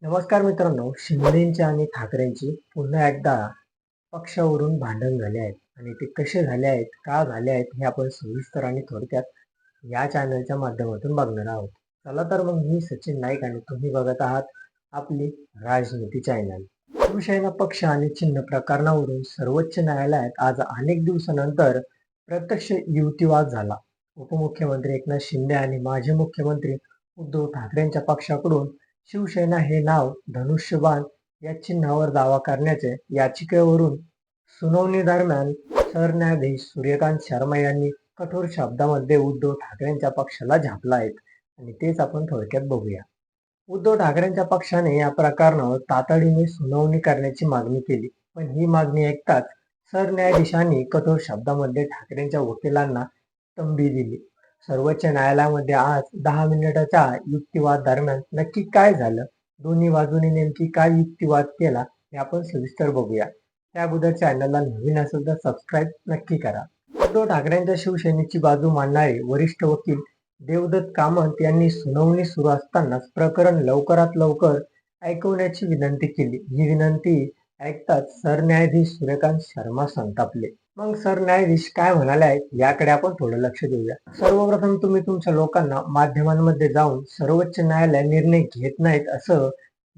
नमस्कार मित्रांनो, शिंदेची आणि ठाकरेंची पुन्हा एकदा पक्षावरून भांडण झाले आहेत आणि ते कसे झाले आहेत, का झाले आहेत हे आपण सविस्तर आणि थोडक्यात या चॅनलच्या माध्यमातून बघणार आहोत. चला तर मग मी सचिन नाईक आणि तुम्ही बघत आहात आपली राजनीती चॅनल. शिवसेना पक्ष आणि चिन्ह प्रकरणावरून सर्वोच्च न्यायालयात आज अनेक दिवसानंतर प्रत्यक्ष युक्तिवाद झाला. उपमुख्यमंत्री एकनाथ शिंदे आणि माजी मुख्यमंत्री उद्धव ठाकरेंच्या पक्षाकडून शिवसेना हे नाव धनुष्यबाण या चिन्हावर दावा करण्याचे याचिकेवरून सुनावणी दरम्यान सरन्यायाधीश सूर्यकांत शर्मा यांनी कठोर शब्दामध्ये उद्धव ठाकरेंच्या पक्षाला झापला आहे आणि तेच आपण थोडक्यात बघूया. उद्धव ठाकरेंच्या पक्षाने या प्रकरणावर तातडीने सुनावणी करण्याची मागणी केली, पण ही मागणी ऐकताच सरन्यायाधीशांनी कठोर शब्दामध्ये ठाकरेंच्या वकिलांना तंबी दिली. सर्वोच्च न्यायालयामध्ये आज 10 मिनिटाच्या युक्तिवाद दरम्यान नक्की काय झालं, दोन्ही बाजूंनी नेमकी काय युक्तिवाद केला हे आपण सविस्तर बघूया. त्या अगोदर चॅनलला नवीन असेल तर सबस्क्राईब नक्की करा. उद्धव ठाकरेंच्या शिवसेनेची बाजू मांडणारे वरिष्ठ वकील देवदत्त कामत यांनी सुनावणी सुरू असतानाच प्रकरण लवकरात लवकर ऐकवण्याची विनंती केली. ही विनंती ऐकताच सरन्यायाधीश सूर्यकांत शर्मा संतापले. मग सरन्यायाधीश काय म्हणाले आहेत याकडे आपण थोडं लक्ष देऊया. सर्वप्रथम तुम्ही तुमच्या लोकांना माध्यमांमध्ये जाऊन सर्वोच्च न्यायालय निर्णय घेत नाहीत असं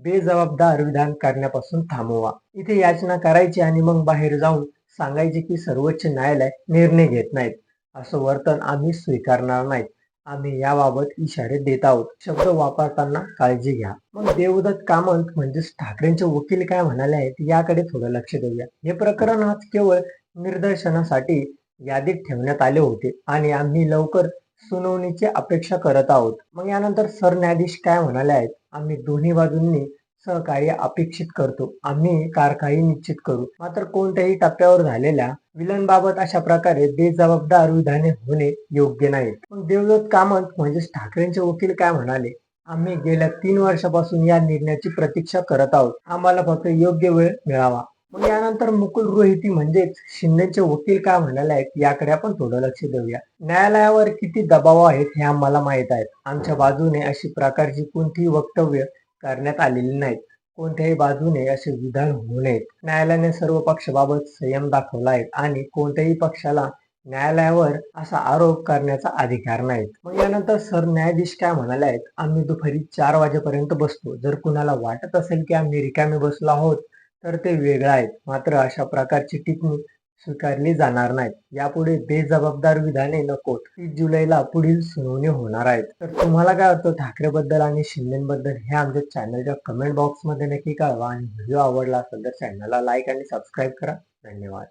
बेजबाबदार विधान करण्यापासून थांबवा. इथे याचना करायची आणि मग बाहेर जाऊन सांगायचे की सर्वोच्च न्यायालय निर्णय घेत नाहीत, असं वर्तन आम्ही स्वीकारणार नाहीत. आम्ही याबाबत इशारे देत आहोत. शब्द वापरताना काळजी घ्या. मग देवदत्त कामत म्हणजेच ठाकरेंचे वकील काय म्हणाले आहेत याकडे थोडं लक्ष देऊया. हे प्रकरण आज केवळ निदर्शनासाठी यादीत ठेवण्यात आले होते आणि आम्ही लवकर सुनावणीची अपेक्षा करत आहोत. मग यानंतर सरन्यायाधीश काय म्हणाले आहेत, आम्ही दोन्ही बाजूंनी सहकार्य अपेक्षित करतो. आम्ही कारवाई निश्चित करू. मात्र कोणत्याही टप्प्यावर झालेल्या विलंबाबत अशा प्रकारे बेजबाबदार विधाने होणे योग्य नाही. मग देवदत्त कामत म्हणजेच ठाकरेंचे वकील काय म्हणाले, आम्ही गेल्या 3 वर्षापासून या निर्णयाची प्रतीक्षा करत आहोत. आम्हाला फक्त योग्य वेळ मिळावा. मग यानंतर मुकुल रोहिती म्हणजेच शिंदेचे वकील काय म्हणाले आहेत याकडे आपण थोडं लक्ष देऊया. न्यायालयावर किती दबाव आहेत हे आम्हाला माहीत आहे. आमच्या बाजूने अशी प्रकारची कोणतीही वक्तव्य करण्यात आलेली नाहीत. कोणत्याही बाजूने असे विधान होऊ नयेत. न्यायालयाने सर्व पक्षाबाबत संयम दाखवला आहे आणि कोणत्याही पक्षाला न्यायालयावर असा आरोप करण्याचा अधिकार नाही. मग यानंतर सरन्यायाधीश काय म्हणाले आहेत, आम्ही दुपारी 4 वाजेपर्यंत बसतो. जर कुणाला वाटत असेल की आम्ही रिकामे बसलो आहोत तर ते वेगळं आहे. मात्र अशा प्रकारची टिप्पणी स्वीकारली जाणार नाहीत. यापुढे बेजबाबदार विधाने नकोत. 30 जुलैला पुढील सुनावणी होणार आहेत. तर तुम्हाला काय वाटतं ठाकरेबद्दल आणि शिंदेबद्दल हे आमच्या चॅनलच्या कमेंट बॉक्समध्ये नक्की कळवा आणि व्हिडिओ आवडला असेल तर चॅनलला लाईक आणि सबस्क्राईब करा. धन्यवाद.